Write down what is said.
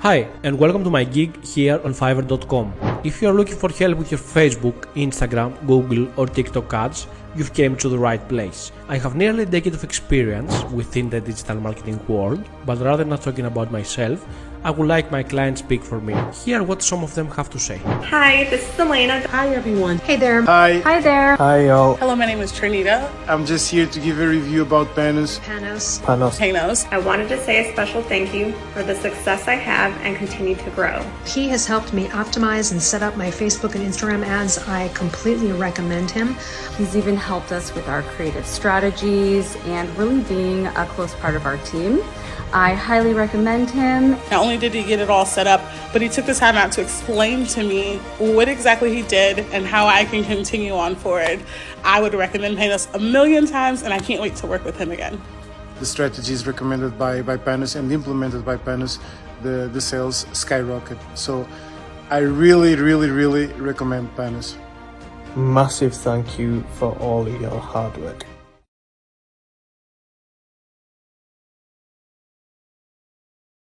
Hi, and welcome to my gig here on Fiverr.com. If you are looking for help with your Facebook, Instagram, Google or TikTok ads, you've came to the right place. I have nearly a decade of experience within the digital marketing world, but rather than talking about myself, I would like my clients speak for me. Hear what some of them have to say. Hi, this is Elena. Hi everyone. Hey there. Hi. Hi there. Hi y'all. Hello, my name is Trinita. I'm just here to give a review about Panos. Panos. I wanted to say a special thank you for the success I have and continue to grow. He has helped me optimize and set up my Facebook and Instagram ads. I completely recommend him. He's even helped us with our creative strategies and really being a close part of our team. I highly recommend him. Not only did he get it all set up, but he took the time out to explain to me what exactly he did and how I can continue on forward. I would recommend Panos a million times, and I can't wait to work with him again. The strategies recommended by Panos and implemented by Panos, the sales skyrocket. So I really recommend Panos. Massive thank you for all of your hard work.